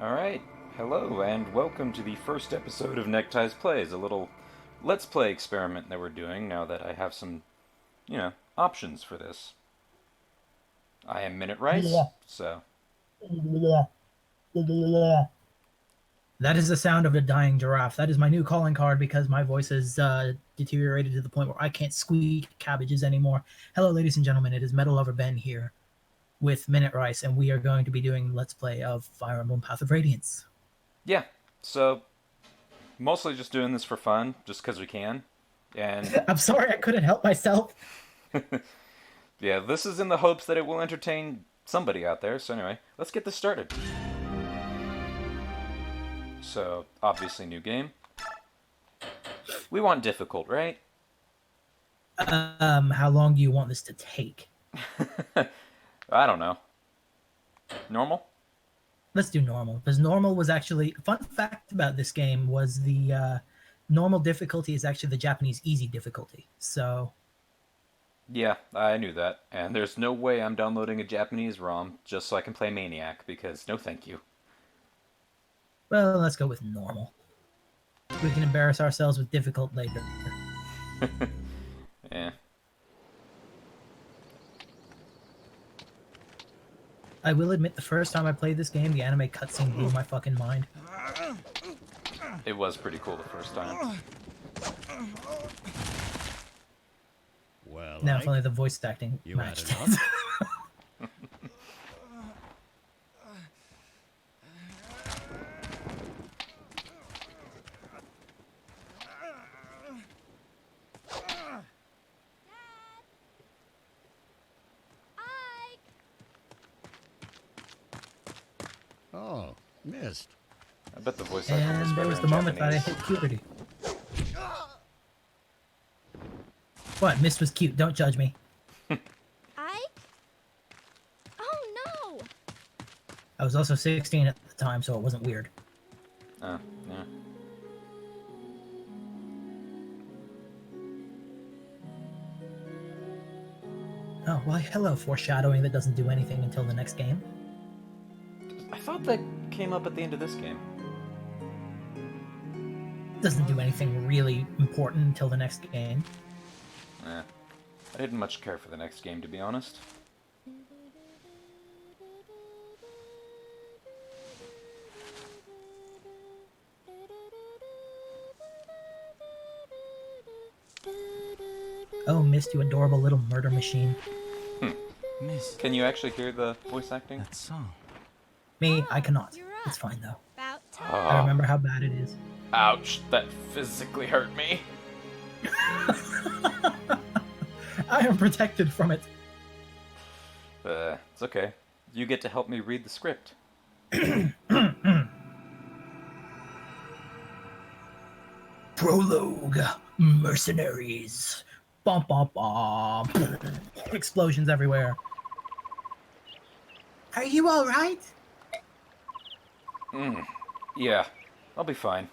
Alright, hello and welcome to the first episode of Neckties Plays, a little Let's Play experiment that we're doing now that I have some, options for this. I am Minute Rice, so... That is the sound of a dying giraffe. That is my new calling card because my voice has deteriorated to the point where I can't squeak cabbages anymore. Hello, ladies and gentlemen. It is Metallover Ben here with Minute Rice, and we are going to be doing Let's Play of Fire Emblem Path of Radiance. Yeah, so mostly just doing this for fun, just because we can. And I'm sorry I couldn't help myself. yeah, this is in the hopes that it will entertain somebody out there. So anyway, let's get this started. So, obviously new game. We want difficult, right? How long do you want this to take? I don't know. Normal? Let's do normal, because normal was actually... Fun fact about this game was the normal difficulty is actually the Japanese easy difficulty, so... Yeah, I knew that. And there's no way I'm downloading a Japanese ROM just so I can play Maniac, because no thank you. Well, let's go with normal. We can embarrass ourselves with difficult later. Yeah. I will admit, the first time I played this game, the anime cutscene blew my fucking mind. It was pretty cool the first time. Well, Now, if only the voice acting you matched had it. Oh, missed. I bet the voice acting was And there better was in the moment that I Japanese. hit puberty. What? Mist was cute. Don't judge me. Ike? Oh no! I was also 16 at the time, so it wasn't weird. Oh, yeah. Oh, well, hello, foreshadowing that doesn't do anything until the next game. I thought that came up at the end of this game. Doesn't do anything really important until the next game. Eh. I didn't much care for the next game, to be honest. Oh, Mist, you adorable little murder machine. Miss, Can you actually hear the voice acting? that song. Me, I cannot. You're It's up. fine, though. About time. I remember how bad it is. Ouch, that physically hurt me. I am protected from it. It's okay. You get to help me read the script. Prologue. Mercenaries. Bum bum bum. Explosions everywhere. Are you alright? Yeah, I'll be fine.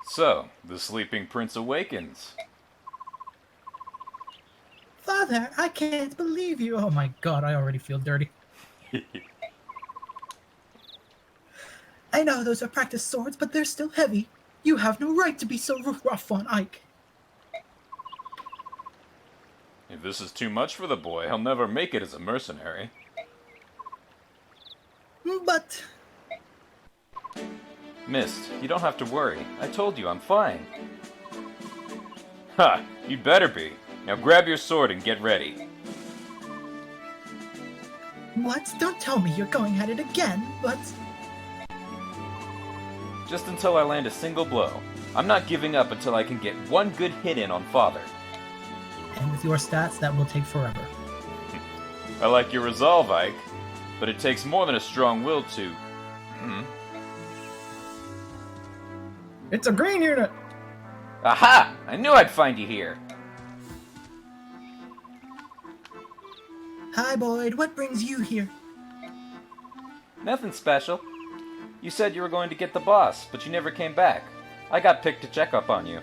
So, the sleeping prince awakens. Father, I can't believe you. Oh my god, I already feel dirty. I know those are practice swords, but they're still heavy. You have no right to be so rough on Ike. If this is too much for the boy, he'll never make it as a mercenary. But... Mist, you don't have to worry. I told you I'm fine. Ha! You'd better be. Now grab your sword and get ready. What? Don't tell me you're going at it again, but... Just until I land a single blow. I'm not giving up until I can get one good hit in on Father. And with your stats, that will take forever. I like your resolve, Ike. But it takes more than a strong will to... It's a green unit! Aha! I knew I'd find you here! Hi, Boyd. What brings you here? Nothing special. You said you were going to get the boss, but you never came back. I got picked to check up on you.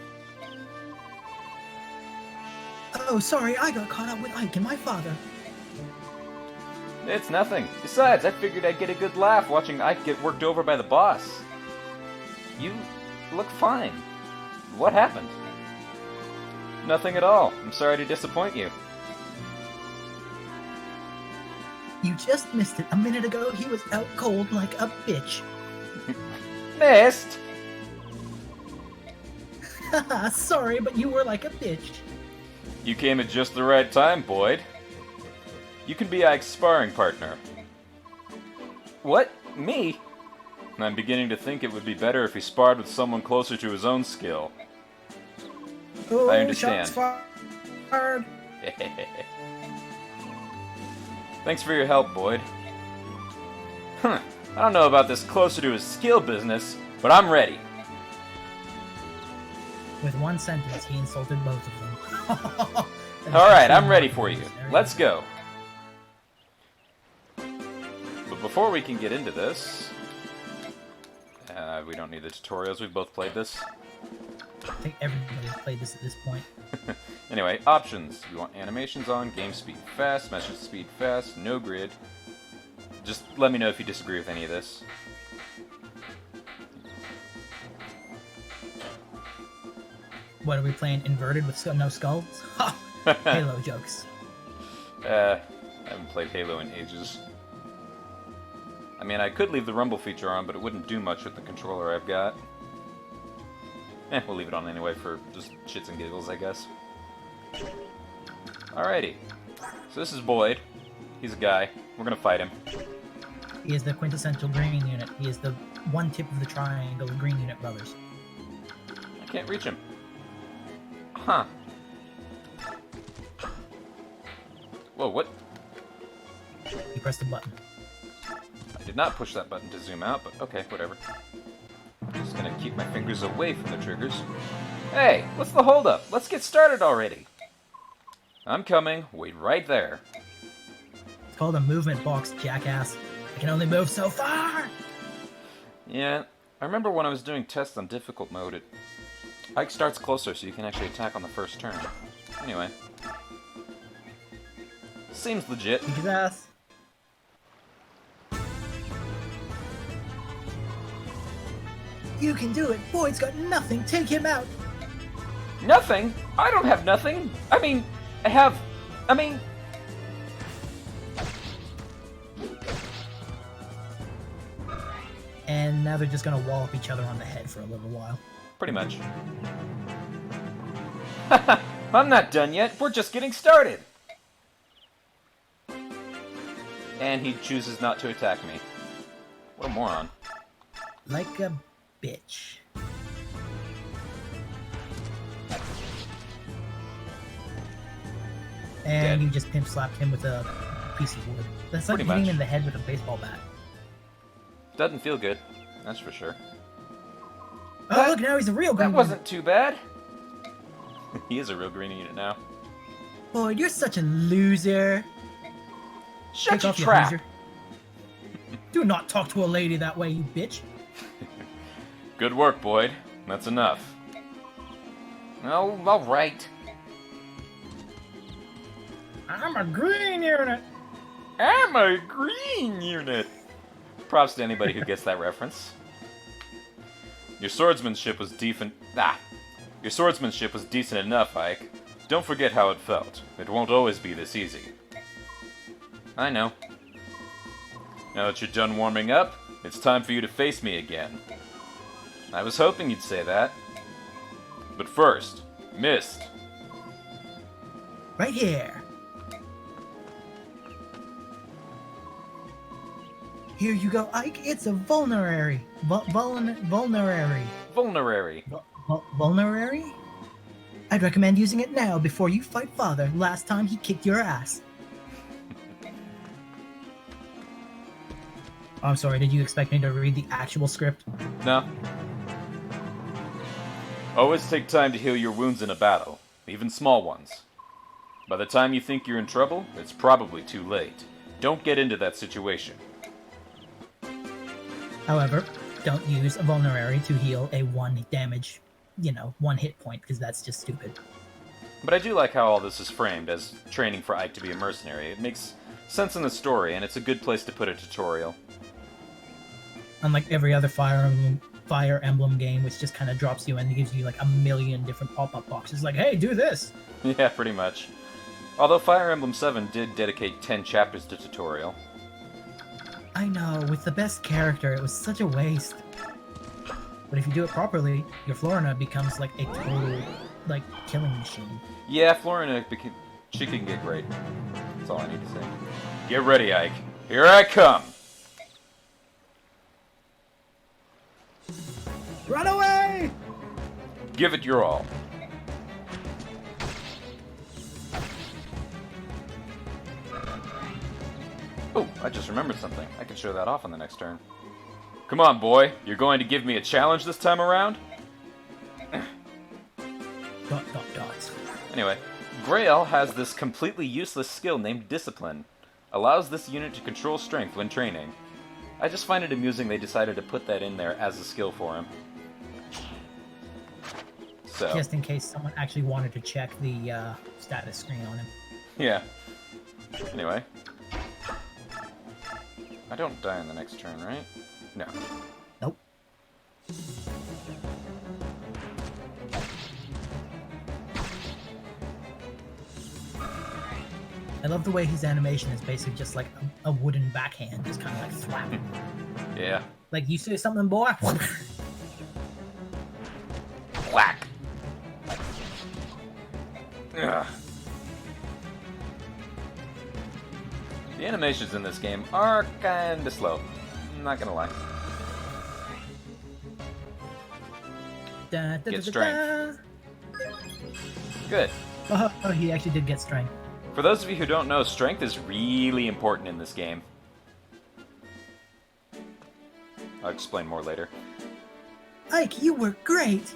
Oh, sorry, I got caught up with Ike and my father. It's nothing. Besides, I figured I'd get a good laugh watching Ike get worked over by the boss. You look fine. What happened? Nothing at all. I'm sorry to disappoint you. You just missed it. A minute ago, he was out cold like a bitch. Missed? Haha, sorry, but you were like a bitch. You came at just the right time, Boyd. You can be Ike's sparring partner. What? Me? I'm beginning to think it would be better if he sparred with someone closer to his own skill. Oh, I understand. shots fired. Thanks for your help, Boyd. I don't know about this closer to his skill business, but I'm ready. With one sentence, he insulted both of them. Alright, I'm ready for you. Let's go. But before we can get into this... we don't need the tutorials, we've both played this. I think everybody's played this at this point. Anyway, options. We want animations on, game speed fast, message speed fast, no grid. Just let me know if you disagree with any of this. What are we playing? Inverted with no skulls? Ha! Halo jokes. I haven't played Halo in ages. I mean, I could leave the rumble feature on, but it wouldn't do much with the controller I've got. We'll leave it on anyway for just shits and giggles, I guess. Alrighty. So this is Boyd. He's a guy. We're gonna fight him. He is the quintessential green unit. He is the one tip of the triangle of green unit brothers. I can't reach him. Huh. Whoa, what? He pressed a button. I did not push that button to zoom out, but okay, whatever. Just gonna keep my fingers away from the triggers. Hey, what's the holdup? Let's get started already! I'm coming. Wait right there. It's called a movement box, jackass. I can only move so far! Yeah, I remember when I was doing tests on difficult mode, Ike starts closer so you can actually attack on the first turn. Anyway. Seems legit. Kick his ass. You can do it! Boyd's got nothing! Take him out! Nothing? I don't have nothing! I mean... And now they're just gonna wallop each other on the head for a little while. Pretty much. I'm not done yet. We're just getting started. And he chooses not to attack me. What a moron. Like a bitch. And Dead. you just pimp slapped him with a piece of wood. That's like Pretty hitting much. him in the head with a baseball bat. Doesn't feel good. That's for sure. Oh, look, now he's a real green That wasn't too bad. He is a real green unit now. unit. Boyd, you're such a loser. Shut Take your off, you trap! loser. Do not talk to a lady that way, you bitch. Good work, Boyd. That's enough. Oh, alright. I'm a green unit. I'm a green unit! Props to anybody who gets that reference. Your swordsmanship was decent. Your swordsmanship was decent enough, Ike. Don't forget how it felt. It won't always be this easy. I know. Now that you're done warming up, it's time for you to face me again. I was hoping you'd say that. But first, Mist. Right here. Here you go, Ike. It's a vulnerary. Vulnerary. Vulnerary. Vulnerary? I'd recommend using it now before you fight Father. Last time he kicked your ass. I'm sorry, did you expect me to read the actual script? No. Always take time to heal your wounds in a battle, even small ones. By the time you think you're in trouble, it's probably too late. Don't get into that situation. However, don't use a vulnerary to heal a 1 damage, 1 hit point, because that's just stupid. But I do like how all this is framed as training for Ike to be a mercenary. It makes sense in the story, and it's a good place to put a tutorial. Unlike every other Fire Emblem game, which just kind of drops you and gives you like a million different pop-up boxes, like, hey, do this! Yeah, pretty much. Although Fire Emblem 7 did dedicate 10 chapters to tutorial. I know, with the best character, it was such a waste. But if you do it properly, your Florina becomes like a total, like, killing machine. Yeah, Florina, she can get great. That's all I need to say. Get ready, Ike. Here I come! Run away! Give it your all. Oh, I just remembered something. I can show that off on the next turn. Come on, boy. You're going to give me a challenge this time around? Dot, dot, dots. Anyway, Greil has this completely useless skill named Discipline. Allows this unit to control strength when training. I just find it amusing they decided to put that in there as a skill for him. So, Just in case someone actually wanted to check the status screen on him. yeah. Anyway. I don't die in the next turn, right? No. Nope. I love the way his animation is basically just like a wooden backhand, just kind of like flapping. Yeah. Like, you say something, boy? Whack! Ugh. The animations in this game are kinda slow. I'm not gonna lie. Da, da, Get da, da, strength. da. Good. Oh, he actually did get strength. For those of you who don't know, strength is really important in this game. I'll explain more later. Ike, you were great!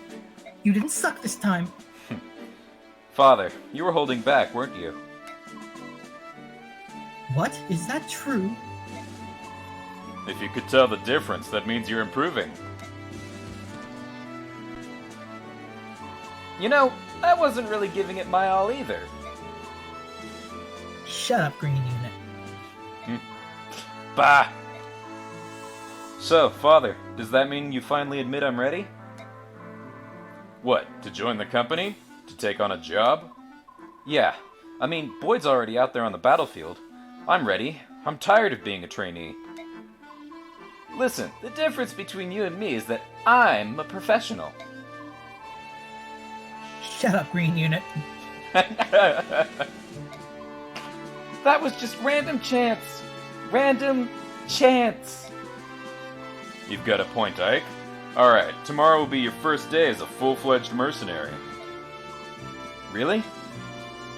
You didn't suck this time. Father, you were holding back, weren't you? What? Is that true? If you could tell the difference, that means you're improving. You know, I wasn't really giving it my all either. Shut up, Green Unit. Bah! So, Father, does that mean you finally admit I'm ready? What, to join the company? To take on a job? Yeah, I mean, Boyd's already out there on the battlefield. I'm ready. I'm tired of being a trainee. Listen, the difference between you and me is that I'm a professional. Shut up, Green Unit. That was just random chance. Random chance. You've got a point, Ike. Alright, tomorrow will be your first day as a full-fledged mercenary. Really?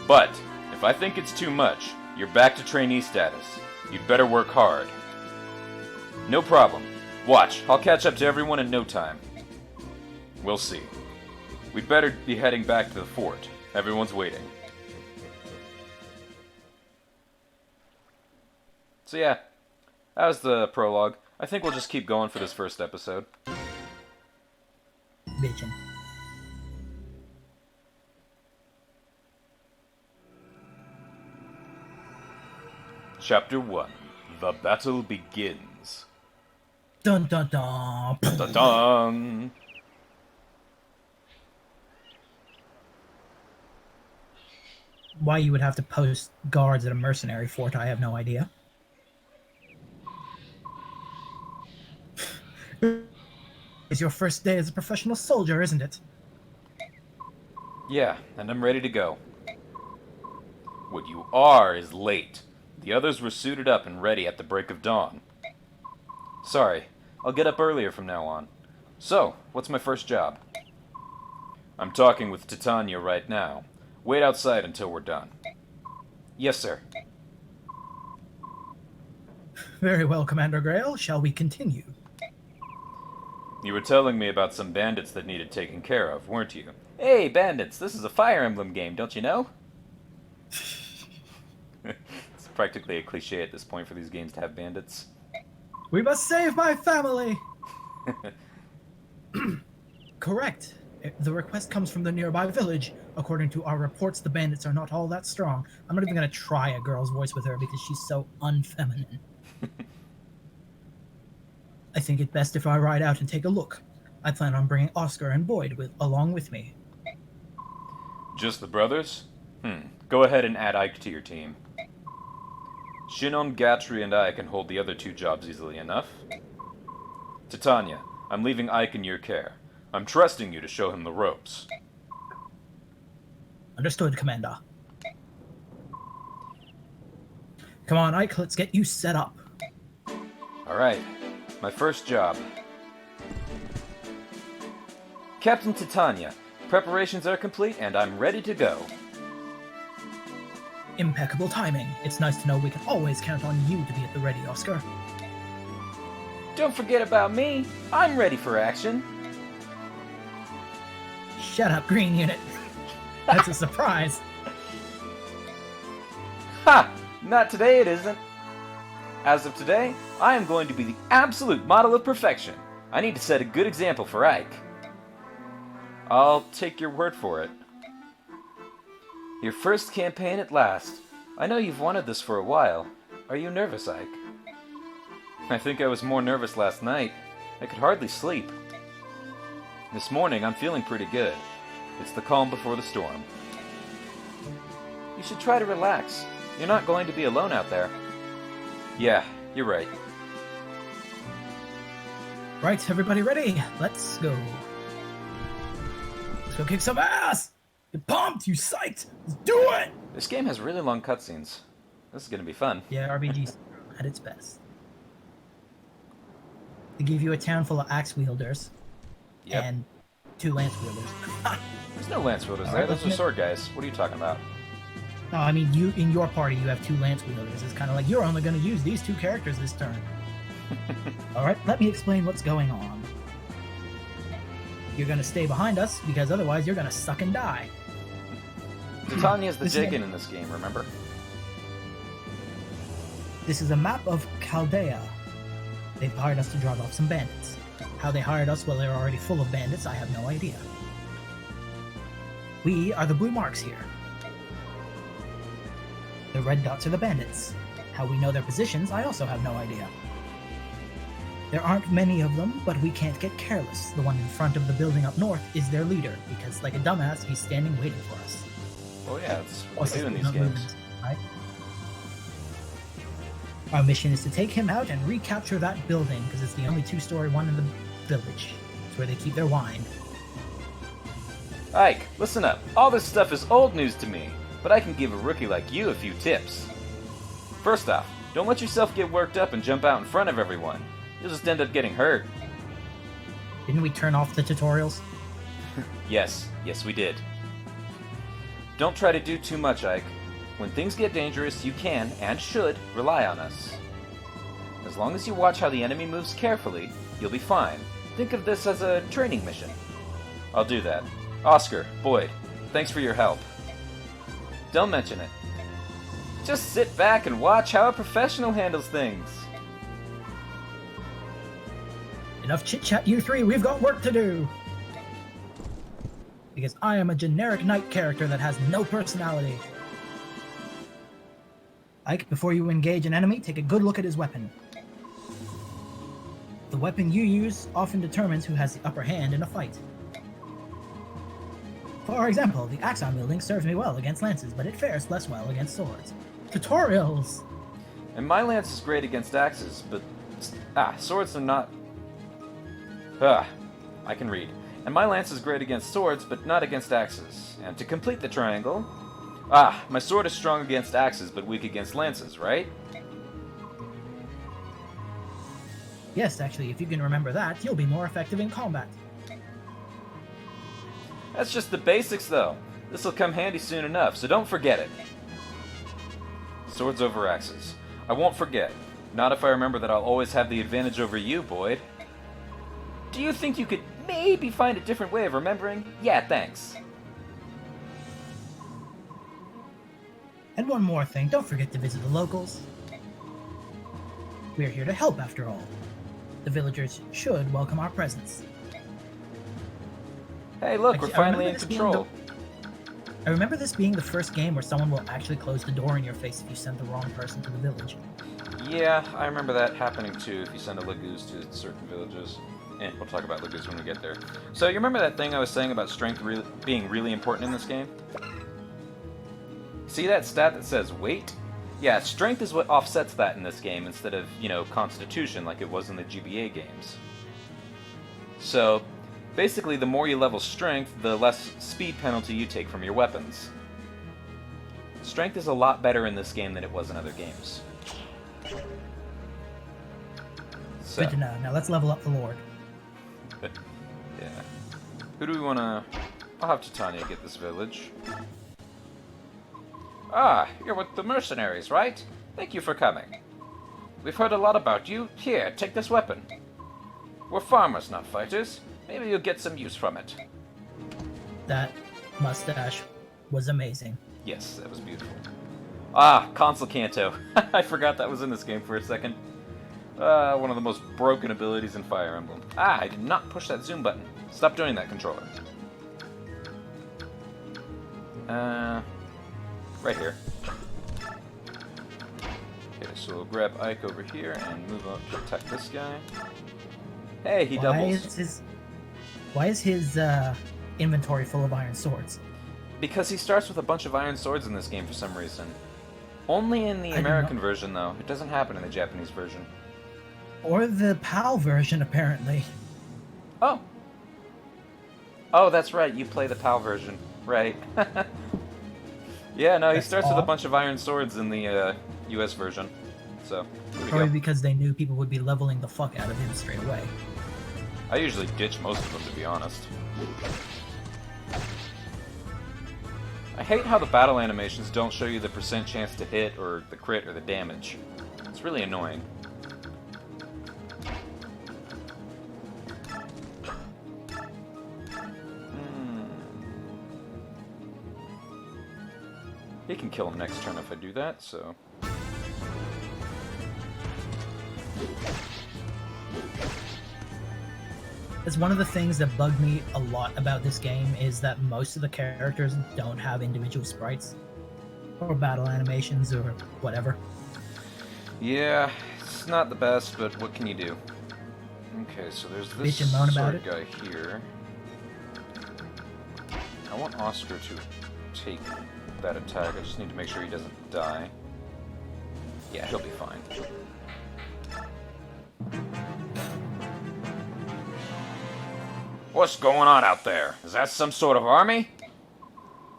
But, if I think it's too much, you're back to trainee status. You'd better work hard. No problem. Watch, I'll catch up to everyone in no time. We'll see. We'd better be heading back to the fort. Everyone's waiting. So yeah, that was the prologue. I think we'll just keep going for this first episode. Bitchin'. Chapter 1. The battle begins. Dun dun dun. Dun dun! Why you would have to post guards at a mercenary fort, I have no idea. It's your first day as a professional soldier, isn't it? Yeah, and I'm ready to go. What you are is late. The others were suited up and ready at the break of dawn. Sorry, I'll get up earlier from now on. So, what's my first job? I'm talking with Titania right now. Wait outside until we're done. Yes, sir. Very well, Commander Greil. Shall we continue? You were telling me about some bandits that needed taken care of, weren't you? Hey, bandits, this is a Fire Emblem game, don't you know? It's practically a cliche at this point for these games to have bandits. We must save my family! Correct. The request comes from the nearby village. According to our reports, the bandits are not all that strong. I'm not even going to try a girl's voice with her because she's so unfeminine. I think it best if I ride out and take a look. I plan on bringing Oscar and Boyd along with me. Just the brothers? Go ahead and add Ike to your team. Shinon, Gatry, and I can hold the other 2 jobs easily enough. Titania, I'm leaving Ike in your care. I'm trusting you to show him the ropes. Understood, Commander. Come on, Ike, let's get you set up. Alright, my first job. Captain Titania, preparations are complete and I'm ready to go. Impeccable timing. It's nice to know we can always count on you to be at the ready, Oscar. Don't forget about me. I'm ready for action. Shut up, Green Unit. That's a surprise. Ha! Not today it isn't. As of today, I am going to be the absolute model of perfection. I need to set a good example for Ike. I'll take your word for it. Your first campaign at last. I know you've wanted this for a while. Are you nervous, Ike? I think I was more nervous last night. I could hardly sleep. This morning, I'm feeling pretty good. It's the calm before the storm. You should try to relax. You're not going to be alone out there. Yeah, you're right. Right, everybody ready? Let's go. Let's go kick some ass! You pumped? You psyched? Let's do it! This game has really long cutscenes. This is gonna be fun. Yeah, RPG at its best. They give you a town full of axe wielders and 2 lance wielders. There's no lance wielders there. Alright, Those are let's sword guys. What are you talking about? No, I mean, you in your party you have 2 lance wielders. It's kind of like you're only going to use these 2 characters this turn. All right, let me explain what's going on. You're going to stay behind us because otherwise you're going to suck and die. Titania's the This is Jagan in this game, remember? This is a map of Chaldea. They've hired us to drive off some bandits. How they hired us while they're already full of bandits, I have no idea. We are the blue marks here. The red dots are the bandits. How we know their positions, I also have no idea. There aren't many of them, but we can't get careless. The one in front of the building up north is their leader, because like a dumbass, he's standing waiting for us. Oh yeah, that's what Plus, they do in he's these not moving, games. right? Our mission is to take him out and recapture that building, because it's the only 2-story one in the village. It's where they keep their wine. Ike, listen up. All this stuff is old news to me, but I can give a rookie like you a few tips. First off, don't let yourself get worked up and jump out in front of everyone. You'll just end up getting hurt. Didn't we turn off the tutorials? Yes, we did. Don't try to do too much, Ike. When things get dangerous, you can, and should, rely on us. As long as you watch how the enemy moves carefully, you'll be fine. Think of this as a training mission. I'll do that. Oscar, Boyd, thanks for your help. Don't mention it. Just sit back and watch how a professional handles things. Enough chit-chat, you 3, we've got work to do! Because I am a generic knight character that has no personality. Ike, before you engage an enemy, take a good look at his weapon. The weapon you use often determines who has the upper hand in a fight. For example, the axe I'm wielding serves me well against lances, but it fares less well against swords. Tutorials! And my lance is great against axes, but... swords are not... I can read. And my lance is great against swords, but not against axes. And to complete the triangle... my sword is strong against axes, but weak against lances, right? Yes, actually, if you can remember that, you'll be more effective in combat. That's just the basics, though. This'll come handy soon enough, so don't forget it. Swords over axes. I won't forget. Not if I remember that I'll always have the advantage over you, Boyd. Do you think you could maybe find a different way of remembering? Yeah, thanks. And one more thing, don't forget to visit the locals. We're here to help, after all. The villagers should welcome our presence. Hey, look, Actually, we're finally in control. I remember this being the first game where someone will actually close the door in your face if you send the wrong person to the village. Yeah, I remember that happening too if you send a Lagoose to certain villages. We'll talk about Lagoose when we get there. So, you remember that thing I was saying about strength being really important in this game? See that stat that says weight? Yeah, strength is what offsets that in this game instead of, constitution like it was in the GBA games. So, basically, the more you level strength, the less speed penalty you take from your weapons. Strength is a lot better in this game than it was in other games. So. Good to know. Now let's level up the Lord. Yeah. Who do we want to... I'll have Titania get this village. Ah, you're with the mercenaries, right? Thank you for coming. We've heard a lot about you. Here, take this weapon. We're farmers, not fighters. Maybe you'll get some use from it. That mustache was amazing. Yes, that was beautiful. Ah, Console Canto. I forgot that was in this game for a second. One of the most broken abilities in Fire Emblem. Ah, I did not push that zoom button. Stop doing that, controller. Right here. Okay, so we'll grab Ike over here and move up to attack this guy. Hey, he doubles. Why is his inventory full of iron swords? Because he starts with a bunch of iron swords in this game for some reason. Only in the American version, though. It doesn't happen in the Japanese version. Or the PAL version, apparently. Oh. Oh, that's right. You play the PAL version. Right. Yeah, no, he starts with a bunch of iron swords in the US version. So, here we Probably go. because they knew people would be leveling the fuck out of him straight away. I usually ditch most of them, to be honest. I hate how the battle animations don't show you the % chance to hit, or the crit, or the damage. It's really annoying. He can kill him next turn if I do that, so... It's one of the things that bugged me a lot about this game is that most of the characters don't have individual sprites or battle animations or whatever. Yeah, it's not the best, but what can you do? Okay, so there's this Bitch and moan about sword guy here. I want Oscar to take that attack. I just need to make sure he doesn't die. Yeah, he'll be fine. What's going on out there? Is that some sort of army?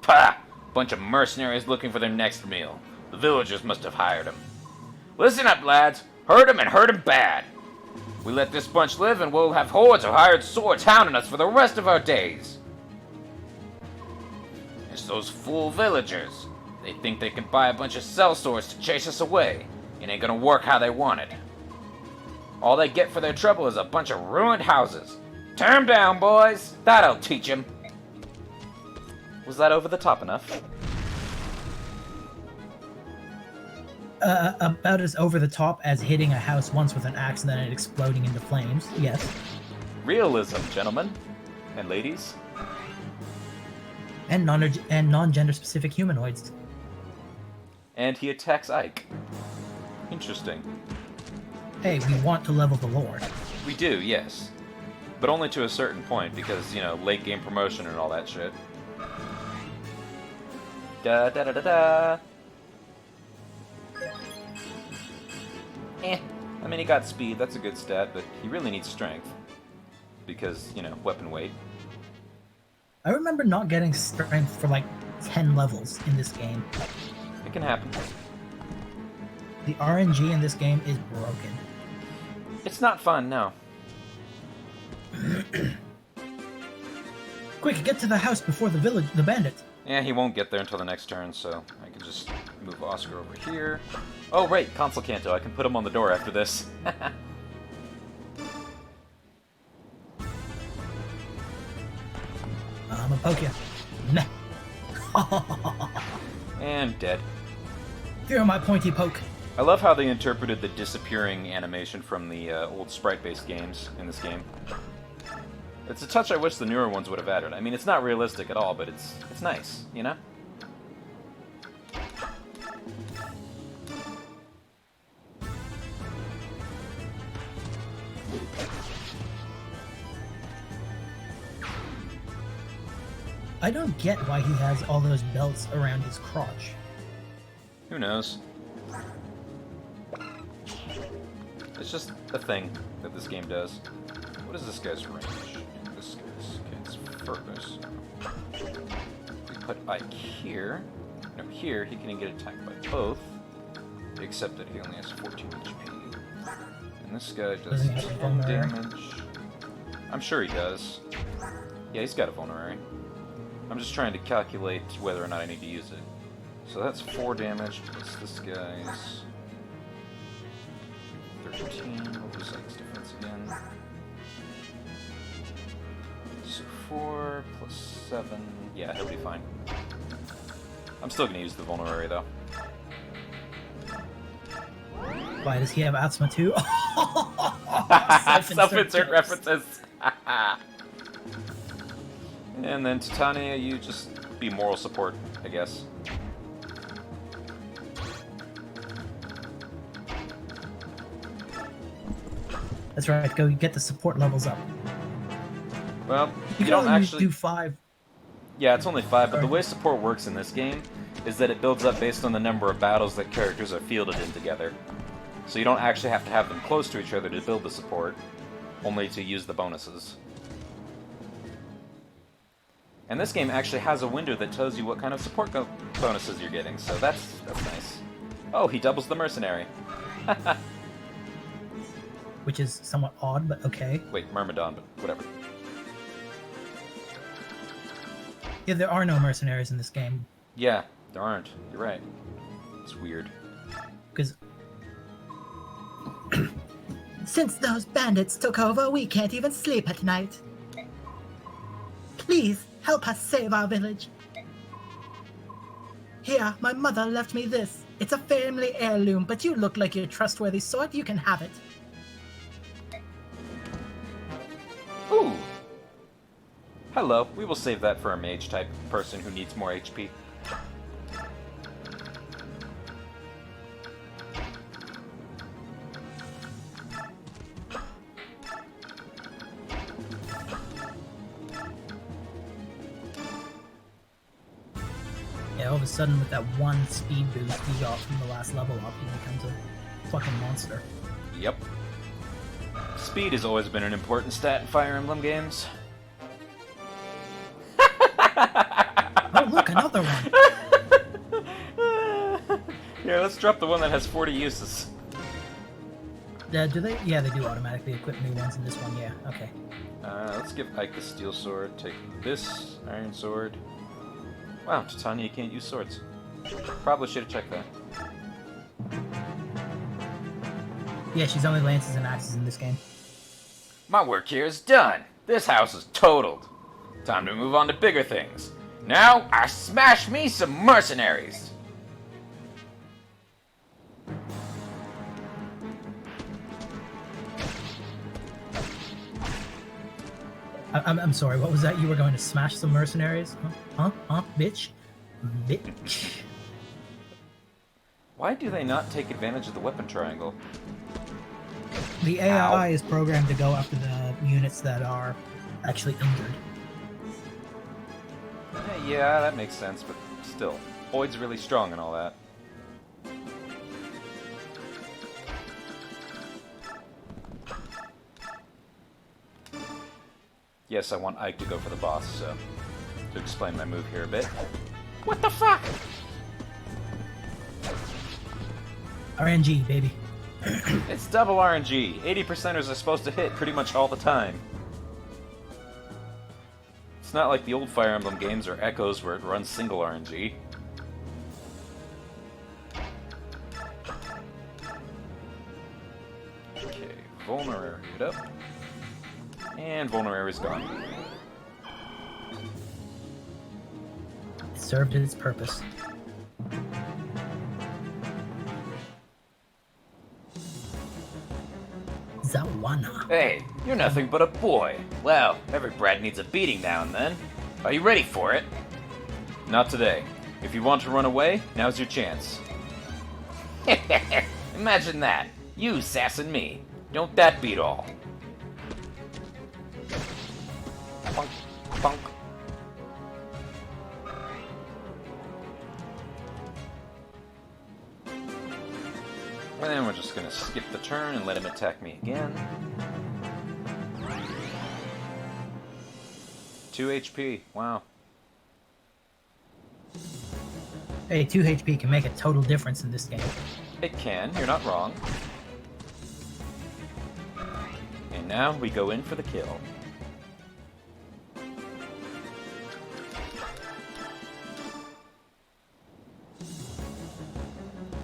Pah! Bunch of mercenaries looking for their next meal. The villagers must have hired them. Listen up, lads. Hurt 'em and hurt 'em bad. We let this bunch live and we'll have hordes of hired swords hounding us for the rest of our days. It's those fool villagers. They think they can buy a bunch of cell swords to chase us away. It ain't gonna work how they want it. All they get for their trouble is a bunch of ruined houses. Tear 'em down, boys. That'll teach 'em. Was that over the top enough? About as over the top as hitting a house once with an axe and then it exploding into flames. Yes. Realism, gentlemen and ladies. And non-gender specific humanoids. And he attacks Ike. Interesting. Hey, we want to level the Lord. We do, yes. But only to a certain point, because, late game promotion and all that shit. Da da da da da. I mean, he got speed, that's a good stat, but he really needs strength. Because, weapon weight. I remember not getting strength for like 10 levels in this game. It can happen. The RNG in this game is broken. It's not fun, no. Quick, get to the house before the bandit. Yeah, he won't get there until the next turn, so I can just move Oscar over here. Oh, right, Console Canto. I can put him on the door after this. I'm a poke ya. Meh. And dead. Fear my pointy poke. I love how they interpreted the disappearing animation from the old sprite-based games in this game. It's a touch I wish the newer ones would have added. I mean, it's not realistic at all, but it's nice, you know? I don't get why he has all those belts around his crotch. Who knows? It's just a thing that this game does. What is this guy's range? This guy's furthest. We put Ike here. No, here he can get attacked by both. Except that he only has 14 HP. And this guy does 10 damage. I'm sure he does. Yeah, he's got a vulnerary. I'm just trying to calculate whether or not I need to use it. So that's 4 damage plus this guy's 13. What was Ike's defense again? So 4 plus 7. Yeah, he'll be fine. I'm still gonna use the vulnerary though. Why does he have asthma too? Self-insert references. And then Titania, you just be moral support, I guess. That's right. Go get the support levels up. Well, You can don't only actually do 5. Yeah, it's only 5, but the Sorry. way support works in this game is that it builds up based on the number of battles that characters are fielded in together. So you don't actually have to have them close to each other to build the support, only to use the bonuses. And this game actually has a window that tells you what kind of support bonuses you're getting, so that's nice. Oh, he doubles the mercenary. Which is somewhat odd, but okay. Wait, Myrmidon, but whatever. Yeah, there are no mercenaries in this game. Yeah, there aren't. You're right. It's weird. Because since those bandits took over, we can't even sleep at night. Please, help us save our village. Here, my mother left me this. It's a family heirloom, but you look like you're a trustworthy sort. You can have it. Ooh! Hello, we will save that for a mage-type person who needs more HP. Yeah, all of a sudden, with that one speed boost he got from the last level up, he becomes a fucking monster. Yep. Speed has always been an important stat in Fire Emblem games. Oh, look, another one! Here, let's drop the one that has 40 uses. Do they? Yeah, they do automatically equip new ones in this one, yeah, okay. Let's give Ike the steel sword, take this iron sword. Wow, Titania can't use swords. Probably should have checked that. Yeah, she's only lances and axes in this game. My work here is done. This house is totaled. Time to move on to bigger things. Now, I smash me some mercenaries. I'm sorry, what was that? You were going to smash some mercenaries? Huh, bitch? Bitch. Why do they not take advantage of the weapon triangle? The AI is programmed to go after the units that are actually injured. Yeah, that makes sense, but still. Boyd's really strong and all that. Yes, I want Ike to go for the boss, so... To explain my move here a bit. What the fuck?! RNG, baby. It's double RNG. 80%ers are supposed to hit pretty much all the time. It's not like the old Fire Emblem games or Echoes where it runs single RNG. Okay, Vulnerary it up. And Vulnerary's gone. It served its purpose. Zawana. Hey, you're nothing but a boy. Well, every brat needs a beating now and then. Are you ready for it? Not today. If you want to run away, now's your chance. Imagine that. You sassing me. Don't that beat all? Bonk, bonk. And then we're just gonna skip the turn and let him attack me again. 2 HP. Wow. Hey, 2 HP can make a total difference in this game. It can. You're not wrong. And now we go in for the kill.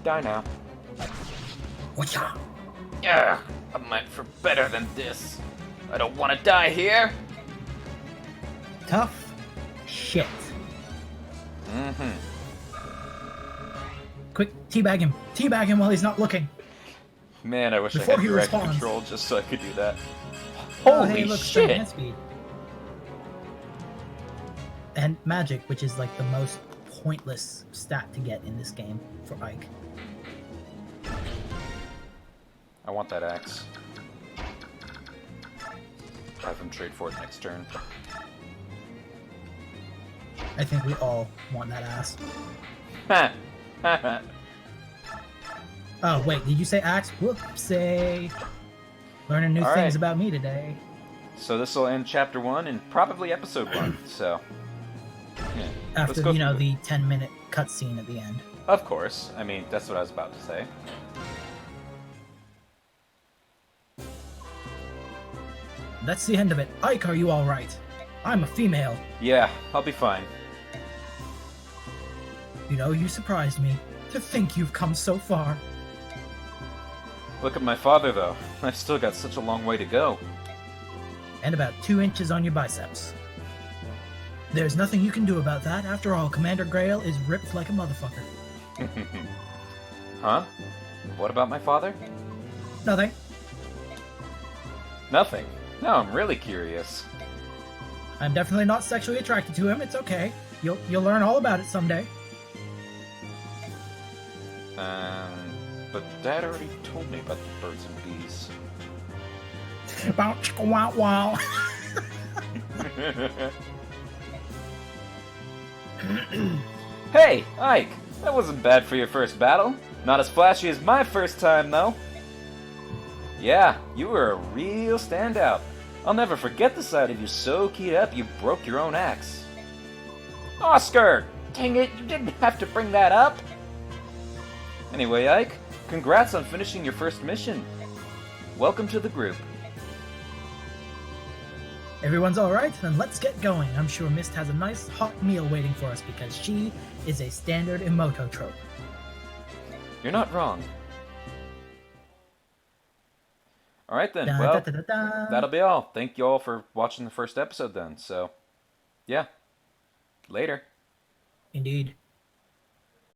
Die now. Whatcha? Ugh, I'm meant for better than this. I don't want to die here. Tough shit. Mm-hmm. Quick, teabag him. Teabag him while he's not looking. Man, I wish Before I had he direct responds. control just so I could do that. Oh, Holy hey, look, shit! hand speed. And magic, which is like the most pointless stat to get in this game for Ike. I want that axe. Have him trade for it next turn. I think we all want that ass. Ha! Ha ha! Oh, wait, did you say axe? Whoopsie. Learning new All things right. about me today. So this will end chapter 1 and probably episode 1. So, yeah. After, Let's go you know, through the 10-minute cutscene at the end. Of course. I mean, that's what I was about to say. That's the end of it. Ike, are you alright? I'm a female. Yeah, I'll be fine. You know, you surprised me. To think you've come so far. Look at my father, though. I've still got such a long way to go. And about 2 inches on your biceps. There's nothing you can do about that. After all, Commander Greil is ripped like a motherfucker. Huh? What about my father? Nothing. Nothing. Now I'm really curious. I'm definitely not sexually attracted to him. It's okay. You'll learn all about it someday. But Dad already told me about the birds and bees. Bow, chicka, wow, wow. Hey, Ike! That wasn't bad for your first battle. Not as flashy as my first time, though. Yeah, you were a real standout. I'll never forget the sight of you so keyed up you broke your own axe. Oscar! Dang it, you didn't have to bring that up! Anyway, Ike, congrats on finishing your first mission. Welcome to the group. Everyone's alright? Then let's get going. I'm sure Mist has a nice hot meal waiting for us because she is a standard Emoto trope. You're not wrong. Alright then, Da, well, da, da, da, da. that'll be all. Thank you all for watching the first episode then, so, yeah. Later. Indeed.